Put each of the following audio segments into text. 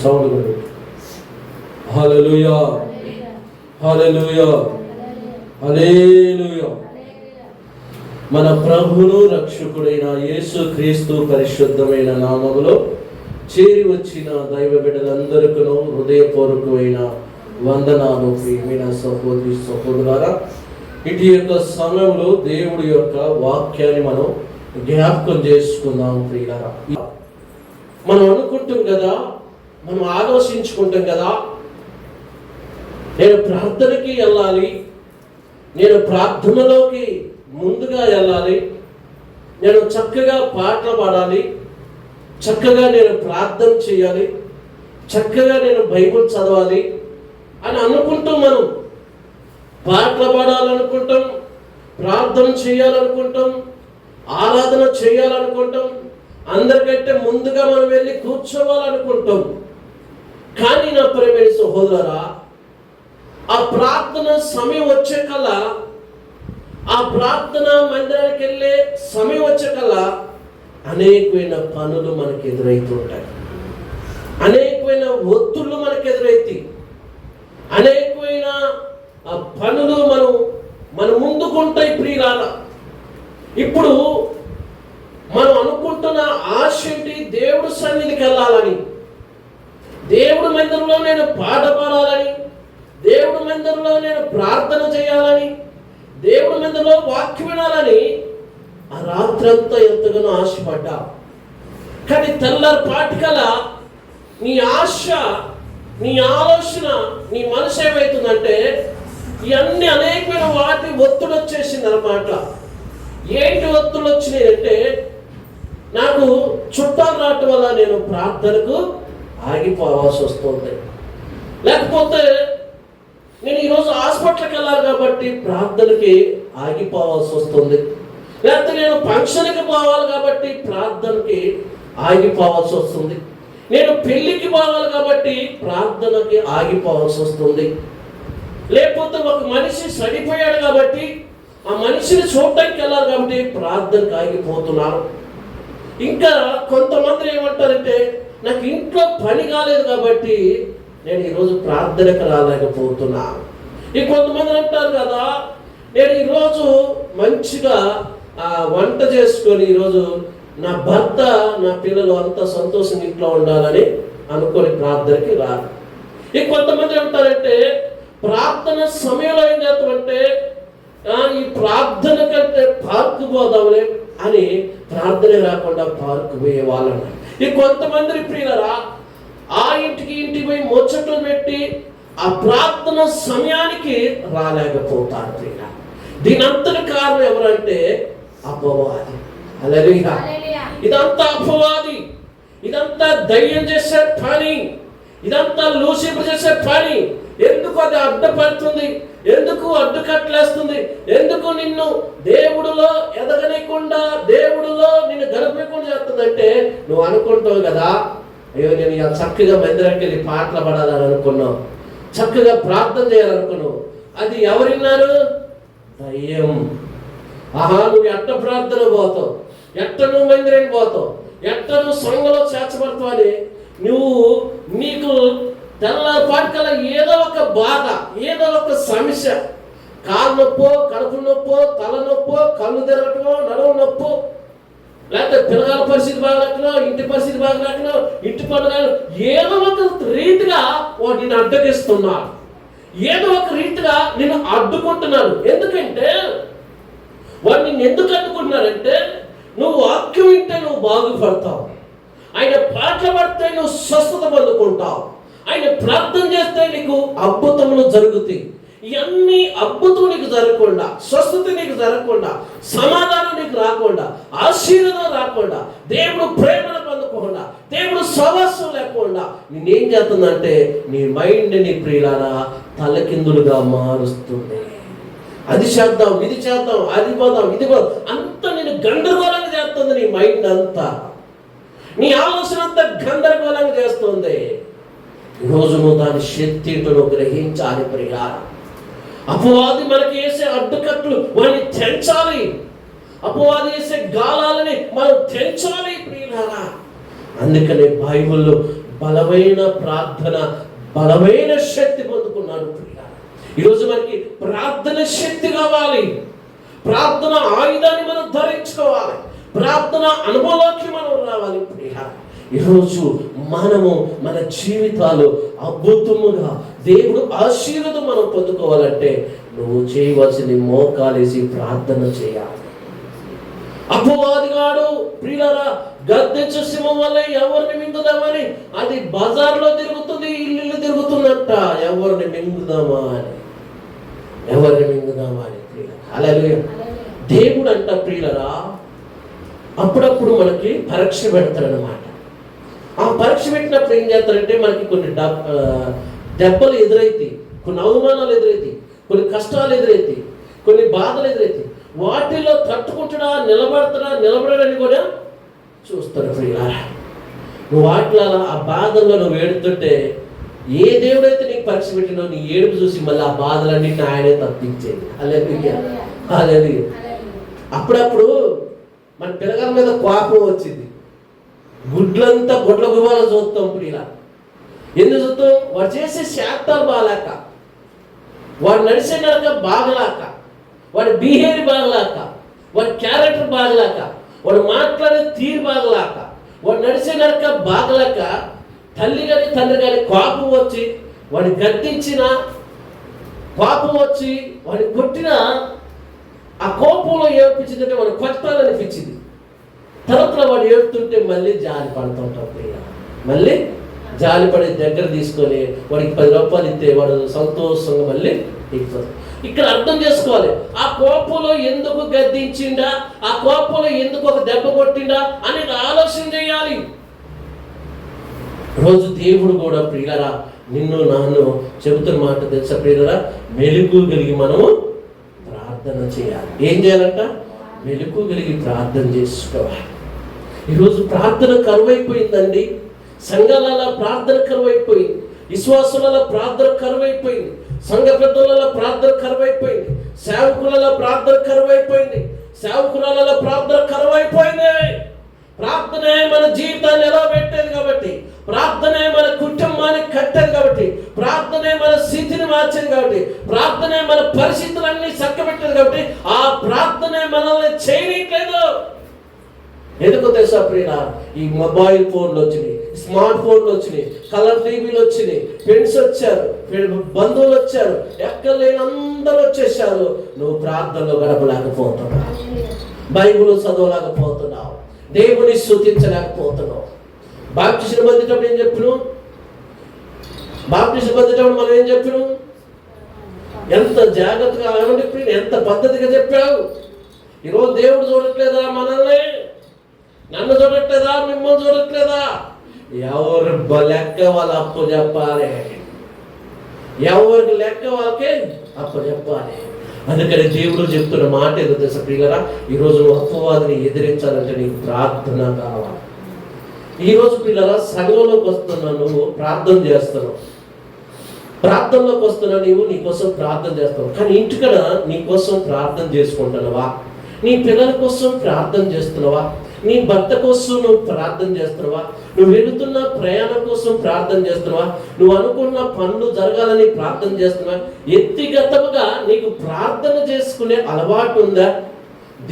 Sound కూడా. హల్లెలూయా, హల్లెలూయా, హల్లెలూయా. మన ప్రభువును రక్షకుడైన యేసు క్రీస్తు పరిశుద్ధమైన నామములో చేరి వచ్చిన దైవ బిడ్డలందరికీ హృదయపూర్వకమైన వందనాలు. ప్రియమైన సహోదరి సహోదరులారా, ఇటు యొక్క సమయంలో దేవుడి యొక్క వాక్యాన్ని మనం జ్ఞాపకం చేసుకుందాం. ప్రియులారా, మనం అనుకుంటాం కదా, మనం ఆలోచించుకుంటాం కదా, నేను ప్రార్థనకి వెళ్ళాలి, నేను ప్రార్థనలోకి ముందుగా వెళ్ళాలి, నేను చక్కగా పాటలు పాడాలి, చక్కగా నేను ప్రార్థన చేయాలి, చక్కగా నేను బైబిల్ చదవాలి అని అనుకుంటాం. మనం పాటలు పాడాలనుకుంటాం, ప్రార్థన చేయాలనుకుంటాం, ఆరాధన చేయాలనుకుంటాం, అందరికంటే ముందుగా మనం వెళ్ళి కూర్చోవాలనుకుంటాం. కానీ నా ప్రియమైన సహోదరా, ఆ ప్రార్థన సమయం వచ్చే కల్లా, ఆ ప్రార్థన మందిరానికి వెళ్ళే సమయం వచ్చే కల్లా అనేకమైన పనులు మనకు ఎదురవుతుంటాయి, అనేకమైన ఒత్తిళ్ళు మనకు ఎదురైతాయి, అనేకమైన పనులు మన ముందుకుంటాయి. ప్రియులార, ఇప్పుడు మనం అనుకుంటున్న ఆశ ఏంటి? దేవుడు సన్నిధికి వెళ్ళాలని, దేవుడి మందిరంలో నేను పాట పాడాలని, దేవుడి మందిరంలో నేను ప్రార్థన చేయాలని, దేవుడి మందిరంలో వాక్యం వినాలని ఆ రాత్రంతా ఎంతగానో ఆశపడ్డా. కానీ తెల్లారి పాటికల నీ ఆశ, నీ ఆలోచన, నీ మనసు ఏమవుతుందంటే ఇవన్నీ అనేకమైన వాటి ఒత్తిడి వచ్చేసింది అన్నమాట. ఏంటి ఒత్తిడి వచ్చినాయి అంటే, నాకు చుట్టాలు రావటం వల్ల నేను ప్రార్థనకు ఆగిపోవాల్సి వస్తుంది, లేకపోతే నేను ఈరోజు హాస్పిటల్కి వెళ్ళాలి కాబట్టి ప్రార్థనకి ఆగిపోవాల్సి వస్తుంది, లేకపోతే నేను ఫంక్షన్కి పోవాలి కాబట్టి ప్రార్థనకి ఆగిపోవాల్సి వస్తుంది, నేను పెళ్లికి పోవాలి కాబట్టి ప్రార్థనకి ఆగిపోవాల్సి వస్తుంది, లేకపోతే ఒక మనిషి చనిపోయాడు కాబట్టి ఆ మనిషిని చూడటానికి వెళ్ళాలి కాబట్టి ప్రార్థనకి ఆగిపోతున్నారు. ఇంకా కొంతమంది ఏమంటారంటే, నాకు ఇంట్లో పని కాలేదు కాబట్టి నేను ఈరోజు ప్రార్థనకు రాలేకపోతున్నా. కొంతమంది అంటారు కదా, నేను ఈరోజు మంచిగా వంట చేసుకొని ఈరోజు నా భర్త, నా పిల్లలు అంతా సంతోషంగా ఇంట్లో ఉండాలని అనుకొని ప్రార్థనకి రారు. కొంతమంది ఏమంటారంటే, ప్రార్థన సమయంలో ఏం చేస్తామంటే, ఈ ప్రార్థన కంటే పార్కు పోదాంలే అని ప్రార్థన రాకుండా పార్కు పోయే వాళ్ళు అన్నారు. కొంతమంది ప్రియులరా, ఆ ఇంటికి పోయి ముచ్చట్లు పెట్టి ఆ ప్రార్థన సమయానికి రాలేకపోతారు. ప్రియుల, దీని అంతటి కారణం ఎవరంటే అపవాది. హల్లెలూయా. ఇదంతా అపవాది, ఇదంతా దయ్యం చేసే పని, ఇదంతా లూసిఫర్ చేసే పని. ఎందుకు అది అడ్డపడుతుంది? ఎందుకు అడ్డుకట్లేస్తుంది? ఎందుకు నిన్ను దేవుడిలో ఎదగనీయకుండా, దేవుడిలో నిన్ను గడపకుండా చేస్తుందంటే, నువ్వు అనుకుంటావు కదా, అయ్యో నేను చక్కగా మందిరానికి వెళ్ళి పాటలు పాడాలని అనుకున్నావు, చక్కగా ప్రార్థన చేయాలనుకున్నావు. అది ఎవరిన్నారు? దయ్యం. ఆహా, నువ్వు ఎట్ట ప్రార్థన పోతావు, ఎట్ట నువ్వు మందిరానికి పోతావు, ఎట్ట నువ్వు సంఘంలో చేర్చబడతావు అని నీకు తెల్లపాటికల్లా ఏదో ఒక బాధ, ఏదో ఒక సమస్య, కాలు నొప్పో, కడుపు నొప్పో, తల నొప్పో, కళ్ళు తిరగటమో, నడుము నొప్పో, లేకపోతే పిల్లగాల పరిస్థితి బాగలేకనో, ఇంటి పరిస్థితి బాగలేకనో, ఇంటి పండుగ, ఏదో ఒక రీతిగా నిన్ను అడ్డగిస్తున్నారు, ఏదో ఒక రీతిగా నిన్ను అడ్డుకుంటున్నారు. ఎందుకంటే వాడు నిన్ను ఎందుకు అడ్డుకుంటున్నారంటే, నువ్వు వాక్యం వింటే నువ్వు బాగుపడతావు, ఆయన పాటలు పడితే నువ్వు స్వస్థత పొందుకుంటావు, ఆయన ప్రార్థన చేస్తే నీకు అద్భుతములు జరుగుతాయి. ఇవన్నీ అద్భుతం నీకు జరగకుండా, స్వస్థత నీకు జరగకుండా, సమాధానం నీకు రాకుండా, ఆశీర్వాదం రాకుండా, దేవుడు ప్రేమను పొందకుండా, దేవుడు సహవాసం లేకుండా నేనేం చేస్తుందంటే నీ మైండ్ని ప్రియులారా తలకిందులుగా మారుస్తుంది. అది చేద్దాం, ఇది చేద్దాం, అది పోదాం, ఇది పోదాం, అంతా నేను గందరగోళంగా చేస్తుంది. నీ మైండ్ అంతా, నీ ఆలోచన అంతా గందరగోళంగా చేస్తుంది. ఈరోజు నువ్వు దాని శక్తి ఏంటో గ్రహించాలి ప్రియులారా. అపవాది మనకి వేసే అడ్డుకట్లు వాడిని తెంచాలి, అపవాది వేసే గాలాలని మనం తెంచాలి ప్రియులారా. అందుకనే బైబిల్లో బలమైన ప్రార్థన, బలమైన శక్తి పొందుకున్నాడు. ఈరోజు మనకి ప్రార్థన శక్తి కావాలి. ప్రార్థన ఆయుధాన్ని మనం ధరించుకోవాలి. ప్రార్థన అనుభవంలోకి మనం రావాలి. ఈరోజు మనము మన జీవితాలు అద్భుతముగా దేవుడు ఆశీర్వాదం మనం పొందుకోవాలంటే నువ్వు చేయవలసింది మోకాలేసి ప్రార్థన చేయాలి. అపవాదిగాడు ప్రియులారా గద్దెచ్చు సింహం వల్ల ఎవరిని మింగుదామని అది బజార్లో తిరుగుతుంది, ఇల్లు తిరుగుతుందంట. ఎవరిని మింగుదామా అని హల్లెలూయా. దేవుడు అంట ప్రియులారా అప్పుడప్పుడు మనకి పరీక్ష పెడతారనమాట. ఆ పరీక్ష పెట్టినప్పుడు ఏం చేస్తారంటే మనకి కొన్ని దెబ్బలు ఎదురైతాయి, కొన్ని అవమానాలు ఎదురైతాయి, కొన్ని కష్టాలు ఎదురైతాయి, కొన్ని బాధలు ఎదురైతాయి. వాటిలో తట్టుకుంటున్నా నిలబడని కూడా చూస్తారు ప్రియులారా. నువ్వు వాటిలో ఆ బాధల్లో నువ్వు ఏడుతుంటే ఏ దేవుడైతే నీకు పరీక్ష పెట్టినో నీ ఏడుపు చూసి మళ్ళీ ఆ బాధలన్నింటినీ ఆయనే తప్పించేది. హల్లెలూయా. అప్పుడప్పుడు మన పిల్లగాల మీద కోపం వచ్చింది, గుడ్లంతా గొడ్ల గువ్వాలో చూస్తాం. ఇప్పుడు ఇలా ఎందుకు చూస్తాం? వాడు చేసే శాతాలు బాగాలేక, వాడు నడిచే నడక బాగలేక, వాడి బిహేవియర్ బాగలేక, వాడి క్యారెక్టర్ బాగలేక, వాడు మాట్లాడే తీరు బాగలేక, వాడు నడిచే నడక బాగలేక తల్లి కానీ తండ్రి కానీ కోపం వచ్చి వాడిని గద్దించిన, కోపం వచ్చి వాడిని కొట్టిన ఆ కోపంలో ఏర్పించిందంటే వాడు కొట్టాలనిపించింది. తర్వాత వాడు ఏడుతుంటే మళ్ళీ జాలి పడుతుంటాం. మళ్ళీ జాలిపడి దగ్గర తీసుకొని వాడికి 10 రూపాయలు ఇస్తే వాడు సంతోషంగా మళ్ళీ ఇస్తారు. ఇక్కడ అర్థం చేసుకోవాలి, ఆ కోపంలో ఎందుకు గద్దించిండా, ఆ కోపంలో ఎందుకు ఒక దెబ్బ కొట్టిండా అనేది ఆలోచన చేయాలి. రోజు దేవుడు కూడా ప్రియులరా నిన్ను నన్ను చెబుతున్న మాట తెలుసా ప్రియులరా? మెలుగు కలిగి మనము ప్రార్థన చేయాలి. ఏం చేయాలంట? మెలుగు కలిగి ప్రార్థన చేసుకోవాలి. ఈరోజు ప్రార్థన కరువైపోయిందండి. సంఘాల ప్రార్థన కరువైపోయింది, విశ్వాసుల ప్రార్థన కరువైపోయింది, సంఘ పెద్దల ప్రార్థన కరువైపోయింది, సేవకుల ప్రార్థన కరువైపోయింది, సేవకురాల ప్రార్థన కరువైపోయింది. ప్రార్థనే మన జీవితాన్ని ఎలా పెట్టేది కాబట్టి, ప్రార్థనే మన కుటుంబాన్ని కట్టేది కాబట్టి, ప్రార్థనే మన స్థితిని మార్చేది కాబట్టి, ప్రార్థనే మన పరిస్థితులన్నీ చక్కబెట్టేది కాబట్టి ఆ ప్రార్థనే మనల్ని చేయట్లేదు. ఎందుకు తెలుసా ప్రియుల? ఈ మొబైల్ ఫోన్లు వచ్చినాయి, స్మార్ట్ ఫోన్లు వచ్చినాయి, కలర్ టీవీలు వచ్చినాయి, ఫ్రెండ్స్ వచ్చారు, బంధువులు వచ్చారు, ఎక్కడ లేని అందరూ వచ్చేసారు. నువ్వు ప్రార్థనలో గడపలేకపోతున్నావు, బైబిల్ చదవలేకపోతున్నావు, దేవుని స్తుతించలేకపోతున్నావు. బాప్టిజం పొందేటప్పుడు ఏం చెప్పిను? బాప్టిజం పొందేటప్పుడు మనం ఏం చెప్పిను? ఎంత జాగ్రత్తగా ఏమని ఎంత పద్ధతిగా చెప్పావు. ఈరోజు దేవుడు చూడట్లేదా మనల్ని? నన్ను చూడట్లేదా? మిమ్మల్ని చూడట్లేదా? ఎవరు లెక్క వాళ్ళు అప్పు చెప్పాలి, ఎవరికి లెక్క వాళ్ళకే అప్పు చెప్పాలి. అందుకని దేవుడు చెప్తున్న మాట ఏదో తెలుసా ప్రియులారా? ఈరోజు నువ్వు అపవాదిని ఎదిరించాలంటే నీకు ప్రార్థన కావాలి. ఈరోజు పిల్లల సంఘంలోకి వస్తున్నా, నువ్వు ప్రార్థన చేస్తున్నావు, ప్రార్థనలోకి వస్తున్నా, నీవు నీకోసం ప్రార్థన చేస్తావు. కానీ ఇంటికడ నీకోసం ప్రార్థన చేసుకుంటున్నావా? నీ పిల్లల కోసం ప్రార్థన చేస్తున్నావా? నీ భర్త కోసం నువ్వు ప్రార్థన చేస్తున్నావా? నువ్వు వెళుతున్న ప్రయాణం కోసం ప్రార్థన చేస్తున్నావా? నువ్వు అనుకున్న పనులు జరగాలని ప్రార్థన చేస్తున్నావా? వ్యక్తిగతంగా నీకు ప్రార్థన చేసుకునే అలవాటు ఉందా?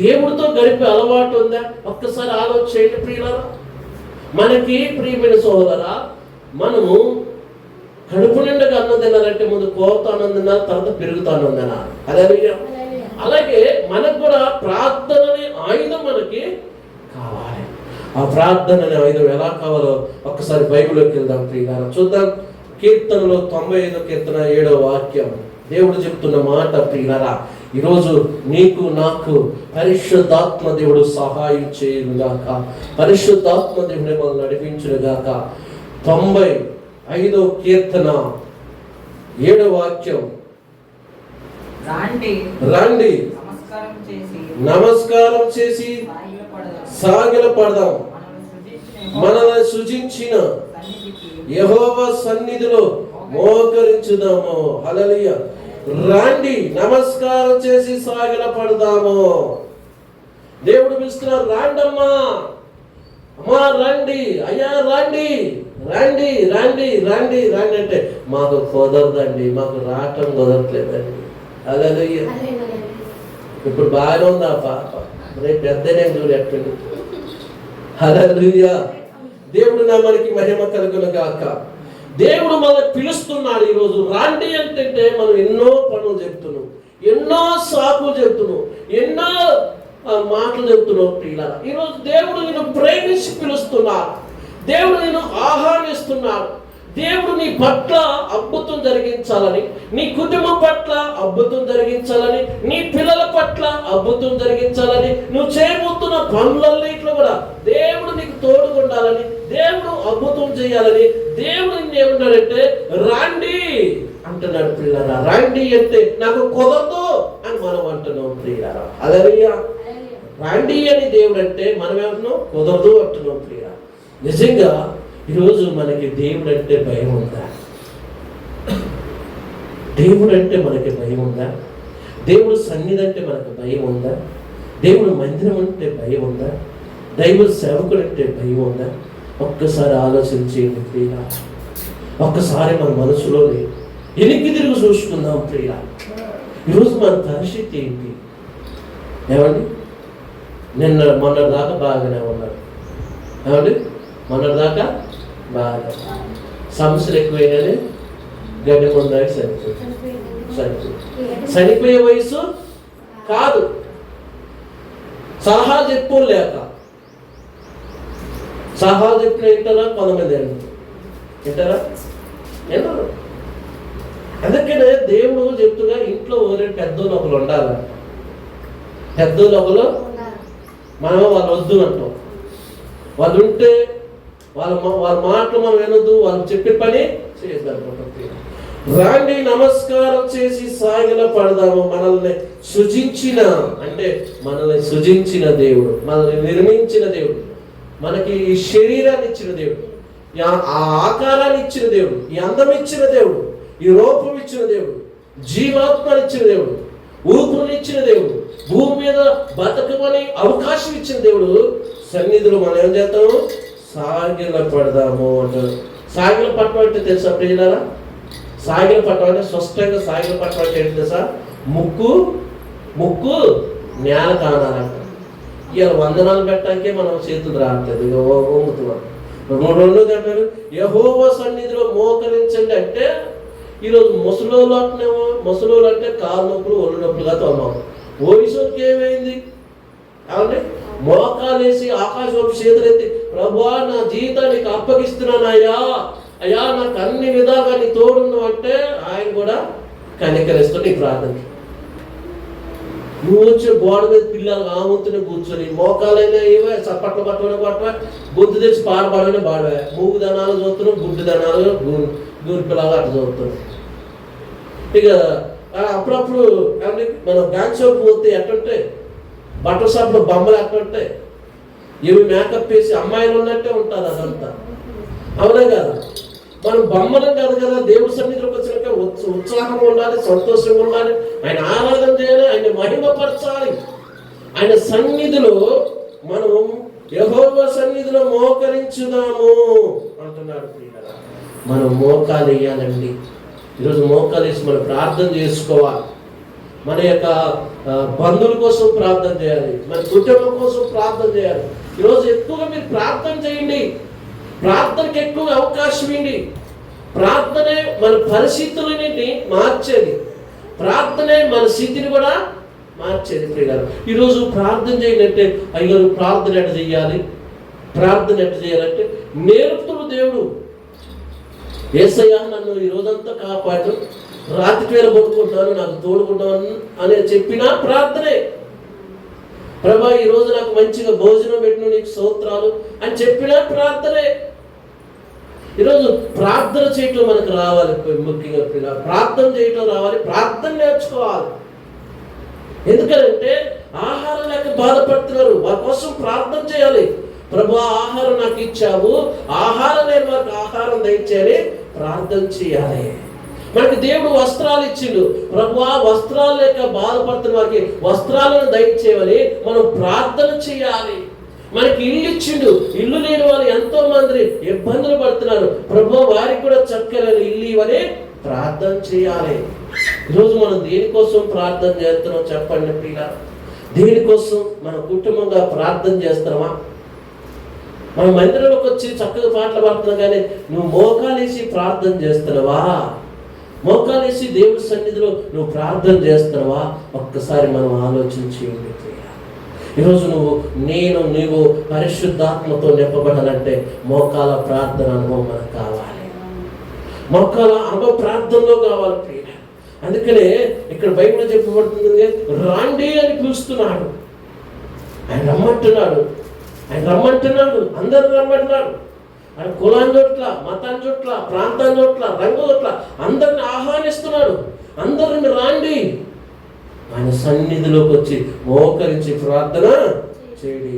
దేవుడితో గడిపే అలవాటు ఉందా? ఒక్కసారి ఆలోచించండి ప్రియులారా. మనకి ప్రియమైన సోదరా, మనము కడుపు నిండుగా అన్నం తినాలంటే ముందు కోరుతా అన్నం తినాలి, తర్వాత పెరుగుతా అన్నం తినాలి. అలాగే మనకు కూడా ప్రార్థన అనే ఆయుధం మనకి కావాలి. ఆ ప్రార్థన అనే ఆయుధం ఎలా కావాలో ఒక్కసారి బైబిల్లోకి వెళ్దాం ప్రియులారా, చూద్దాం. కీర్తనలో 95వ కీర్తన 7వ వాక్యం దేవుడు చెప్తున్న మాట ప్రియులారా, ఈరోజు నీకు నాకు పరిశుద్ధాత్మ దేవుడు సహాయం చేయుగాక, పరిశుద్ధాత్మ దేవుడు మనల్ని నడిపించుగాక. 95వ కీర్తన 7వ వాక్యం, రండి నమస్కారం చేసి సాగిల పడదాం, మనల్ని సృజించిన యెహోవా సన్నిధిలో మోకరించుదాము. హల్లెలూయా. రండి నమస్కారం చేసి సాగిల పడదాము. దేవుడు పిలుస్తున్నారు, రాండమ్మా, అమ్మా రండి, అయ్యా రండి, రండి రండి రండి రండి అంటే మాకు కుదరదండి, మాకు రావటం కుదరట్లేదండి. హల్లెలూయా. ఇప్పుడు బాగానే ఉంది ఆ పాప, రేపు పెద్దనే చూడు ఎట్టండి. హల్లెలూయా. దేవుడు నామానికి మహిమ కలుగును గాక. దేవుడు మనల్ని పిలుస్తున్నాడు ఈరోజు. రండి అంటే మనం ఎన్నో పనులు చెప్తున్నాం, ఎన్నో సాకులు చెప్తున్నాం, ఎన్నో మాటలు చెప్తున్నాం. పిల్లలు ఈరోజు దేవుడు నేను ప్రేమించి పిలుస్తున్నాడు. దేవుడు నేను ఆహ్వానిస్తున్నాడు. దేవుడు నీ పట్ల అద్భుతం జరిగించాలని, నీ కుటుంబం పట్ల అద్భుతం జరిగించాలని, నీ పిల్లల పట్ల అద్భుతం జరిగించాలని, నువ్వు చేయబోతున్న పనులన్నిట్లో కూడా దేవుడు నీకు తోడుకుండాలని, దేవుడు అద్భుతం చేయాలని దేవుడు ఏమన్నాడంటే రండి అంటున్నాడు. పిల్లరా రండి అంటే నాకు కుదరదు అని మనం అంటున్నాం. ప్రియులారా హల్లెలూయా. రండి అని దేవుడు అంటే మనం ఏమంటున్నాం, కుదరదు అంటున్నాం. ప్రియులారా నిజంగా ఈరోజు మనకి దేవుడు అంటే భయం ఉందా? దేవుడు అంటే మనకి భయం ఉందా? దేవుడు సన్నిధి అంటే మనకు భయం ఉందా? దేవుడు మందిరం అంటే భయం ఉందా? దైవ సేవకుడు అంటే భయం ఉందా? ఒక్కసారి ఆలోచించేయండి ప్రియులా. ఒక్కసారి మన మనసులోనే ఎనికి తిరిగి చూసుకుందాం ప్రియులా. ఈరోజు మన పరిస్థితి ఏంటి? ఏమండి, మొన్న దాకా బాగానే ఉన్నారు. ఏమండి, మొన్న దాకా బాగా సమస్యలు ఎక్కువైనానే గడ్డ పొందాక చనిపోయే వయసు కాదు, సలహా చెప్పు లేక. సలహా చెప్పిన వింటారా? కొంతమంది వింటారా? వినరు. అందుకనే దేవుడు చెప్తుగా ఇంట్లో పెద్దోళ్ళు ఒకరు ఉండాలి. పెద్దోళ్ళు ఒకరు మనం వాళ్ళు వద్దు అంటాం. వాళ్ళు ఉంటే వాళ్ళ మాటలు మనం వినొద్దు, వాళ్ళు చెప్పే పని చేద్దాం. రాండి నమస్కారం చేసి సాగిల పడదాము. మనల్ని సృజించిన అంటే మనల్ని సృజించిన దేవుడు, మనల్ని నిర్మించిన దేవుడు, మనకి ఈ శరీరాన్ని ఇచ్చిన దేవుడు, ఆ ఆకారాన్ని ఇచ్చిన దేవుడు, ఈ అందం ఇచ్చిన దేవుడు, ఈ రూపం ఇచ్చిన దేవుడు, జీవాత్మని ఇచ్చిన దేవుడు, ఊపిరినిచ్చిన దేవుడు, భూమి మీద బతకమని అవకాశం ఇచ్చిన దేవుడు సన్నిధిలో మనం ఏం చేస్తాము? సాగిల పడదాము అంటారు. సాగిల పట్టం అంటే తెలుసా ప్రియులారా? సాగిల పట్టం అంటే స్పష్టంగా సాగిల పట్టం అంటే ఏంటి తెలుసా? ముక్కు నేల కానాలంట. ఇవాళ వందనాలు పెట్టడానికే మనం చేతులు రావట్లేదు, ఇక వంగుతున్నాం. రెండోది అంటారు యెహోవా సన్నిధిలో మోకరించండి అంటే ఈరోజు ముసలోళ్ళు అంటే కాలు నొప్పులు ఒళ్ళు నొప్పులుగా తొన్నాం. ఓయిసోకి ఏమైంది? ఏమంటే మోకాలేసి ఆకాశం చేతులెత్తి ప్రభువా నా జీవితానికి అప్పగిస్తున్నాను అయ్యా నాకు అన్ని విధాలుగా నీ తోడున్నావు అంటే ఆయన కూడా కనికరిస్తూ నీ ప్రార్థన. నువ్వు వచ్చి గోడ మీద పిల్లలు ఆముతుని కూర్చొని మోకాలైనా ఏవే చప్పట్లు పట్టుకునే గొంతు తెచ్చి పాడబడని పాడవే. మూగు దనాలు చూస్తున్నావు, గుడ్డు దనాలు గూరి పిల్లలు అట్లా చూస్తున్నావు. ఇక అప్పుడప్పుడు మనం బ్యాంక్ షాప్ పోతే ఎట్టుంటే బట్టల షాప్లో బొమ్మలు ఎట్టుంటే ఇవి మేకప్ వేసి అమ్మాయిలు ఉన్నట్టే ఉంటారు. అదంతా అవునా కదా? మనం బొమ్మలం కాదు కదా. దేవుడి సన్నిధిలోకి వచ్చినాక ఉత్సాహం ఉండాలి, సంతోషంగా ఉండాలి, ఆయన ఆరాధన చేయాలి, ఆయన మహిమపరచాలి. ఆయన సన్నిధిలో మనం యెహోవా సన్నిధిలో మోకరించుదాము అంటున్నాడు. మనం మోకాలు వేయాలండి. ఈరోజు మోకాలు వేసి మనం ప్రార్థన చేసుకోవాలి. మన యొక్క బంధువుల కోసం ప్రార్థన చేయాలి, మన కుటుంబం కోసం ప్రార్థన చేయాలి. ఈరోజు ఎక్కువగా మీరు ప్రార్థన చేయండి. ప్రార్థనకి ఎక్కువ అవకాశం ఇవ్వండి. ప్రార్థనే మన పరిస్థితులని మార్చేది, ప్రార్థనే మన స్థితిని కూడా మార్చేది. ప్రియులారా ఈరోజు ప్రార్థన చేయాలంటే అయ్యో ప్రార్థన ఎట్ట చేయాలి, ప్రార్థన ఎట్ట చేయాలంటే నేర్పుతుడు దేవుడు. యేసయ్య నన్ను ఈ రోజంతా కాపాడు, రాత్రి వేళ పడుకుంటాను, నాకు తోడుకుంటాను అని చెప్పినా ప్రార్థనే. ప్రభా ఈ రోజు నాకు మంచిగా భోజనం పెట్టిన నీకు స్తోత్రాలు అని చెప్పినా ప్రార్థనే. ఈరోజు ప్రార్థన చేయటం మనకు రావాలి. ముఖ్యంగా ప్రార్థన చేయటం రావాలి, ప్రార్థన నేర్చుకోవాలి. ఎందుకంటే ఆహారం లేక బాధపడుతున్నారు, వారి కోసం ప్రార్థన చేయాలి. ప్రభా ఆహారం నాకు ఇచ్చావు, ఆహారం లేని వారికి ఆహారం దయచేయాలి, ప్రార్థన చేయాలి. మనకి దేవుడు వస్త్రాలు ఇచ్చిండు, ప్రభువా వస్త్రాలు లేక బాధపడుతున్న వారికి వస్త్రాలను దయచేయాలి, మనం ప్రార్థన చేయాలి. మనకి ఇల్లు ఇచ్చిండు. ఇల్లు లేని వాళ్ళు ఎంతో మంది ఇబ్బందులు పడుతున్నారు. ప్రభు వారికి కూడా చక్కని ఇల్లు ఇవ్వని ప్రార్థన చేయాలి. ఈరోజు మనం దేనికోసం ప్రార్థన చేస్తున్నాం చెప్పండి పిల్లలు? దేనికోసం? మన కుటుంబంగా ప్రార్థన చేస్తున్నామా? మన మందిరంలోకి వచ్చి చక్కగా పాటలు పాడుతున్నాం, కానీ నువ్వు మోకాలేసి ప్రార్థన చేస్తున్నావా? మోకాలేసి దేవుడి సన్నిధిలో నువ్వు ప్రార్థన చేస్తున్నావా? ఒక్కసారి మనం ఆలోచించి ఈరోజు నీవు పరిశుద్ధాత్మతో నింపబడాలంటే మోకాల ప్రార్థన అనుభవం మనకు కావాలి. మోకాల అనుభవం ప్రార్థనలో కావాలి ప్రియ. అందుకనే ఇక్కడ బైబిల్లో చెప్పబడుతుంది, రాండి అని పిలుస్తున్నాడు. ఆయన రమ్మంటున్నాడు. అందరూ రమ్మంటున్నాడు. ఆయన కులాన్ని చోట్ల, మతాన్ని చోట్ల, ప్రాంతాన్ని చోట్ల, రంగు చోట్ల అందరిని ఆహ్వానిస్తున్నాడు. అందరిని రాండి ఆయన సన్నిధిలోకి వచ్చి మోకరించి ప్రార్థన చేయండి.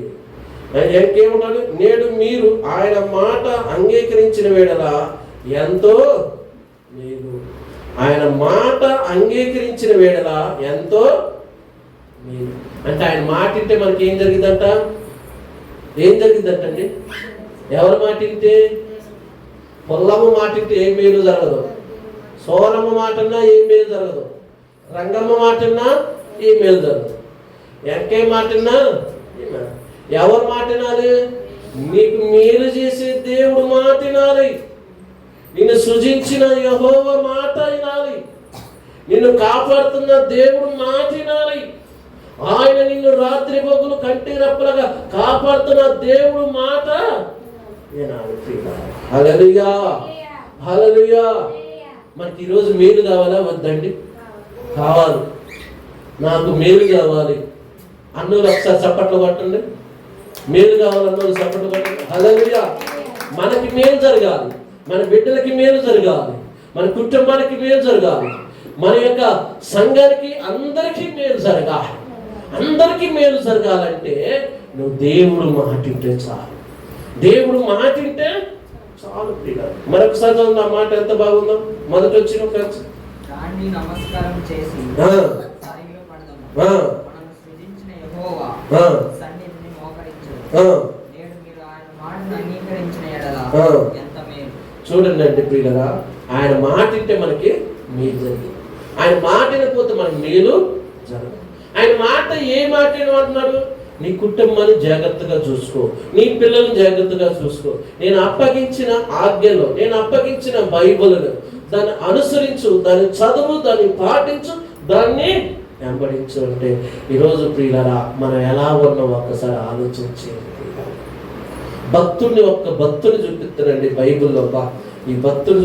ఆయన ఇంకేమన్నాడు? నేడు మీరు ఆయన మాట అంగీకరించిన వేళలా ఎంతో మేలు. ఆయన మాట అంగీకరించిన వేళలా ఎంతో మేలు. అంటే ఆయన మాట వింటే మనకి ఏం జరిగిందంట? అండి? ఎవరి మాట వింటే? పొల్లమ్మ మాట వింటే ఏం మేలు జరగదు. సోరమ్మ మాటన్నా ఏం మేలు జరగదు. రంగమ్మ మాటన్నా ఏ మేలు జరగదు. ఎంకే మాటన్నా ఎవరు మాటినాలి? నీకు మేలు చేసే దేవుడు మాట వినాలి. నిన్ను సృజించిన యెహోవా మాట వినాలి. నిన్ను కాపాడుతున్న దేవుడు మాట వినాలి. ఆయన నిన్ను రాత్రి పగలు కంటి రెప్పలుగా కాపాడుతున్న దేవుడు మాట వినాలి. హల్లెలూయా, హల్లెలూయా. మనకి ఈరోజు మేలు కావాలా వద్దండి? కావాలి. నాకు మేలు కావాలి అన్నోళ్ళు ఒకసారి చప్పట్లు కొట్టండి. మేలు కావాలి అన్నోళ్ళు చప్పట్లు కొట్టండి. హల్లెలూయా. మనకి మేలు జరగాలి, మన బిడ్డలకి మేలు జరగాలి, మన కుటుంబానికి మేలు జరగాలి, మన యొక్క సంఘానికి అందరికీ మేలు జరగాలి. అందరికీ మేలు జరగాలంటే నువ్వు దేవుడు మాటింటే చాలు. దేవుడు మాటింటే చాలు ప్రియులారా. మరొకసారి చదువు ఆ మాట ఎంత బాగుందో. మొదట వచ్చిన ఫ్రెండ్స్ నమస్కారం చేసి చూడండి అండి ప్రియులరా, ఆయన మాట వింటే మనకి మేలు జరిగింది. ఆయన మాట వినకపోతే మనకి మేలు జరగదు. ఆయన మాట ఏ మాట అంటున్నాడు? నీ కుటుంబాన్ని జాగ్రత్తగా చూసుకో, నీ పిల్లల్ని జాగ్రత్తగా చూసుకో, నేను అప్పగించిన ఆజ్ఞలో, నేను అప్పగించిన బైబిల్ను దాన్ని అనుసరించు, దాన్ని చదువు, దాన్ని పాటించు, దాన్ని వెంబడించు. అంటే ఈరోజు ప్రియులరా మనం ఎలా ఉన్నాం ఒక్కసారి ఆలోచించి. భక్తుడిని చూపిస్తానండి బైబిల్లో. ఈ భక్తుడు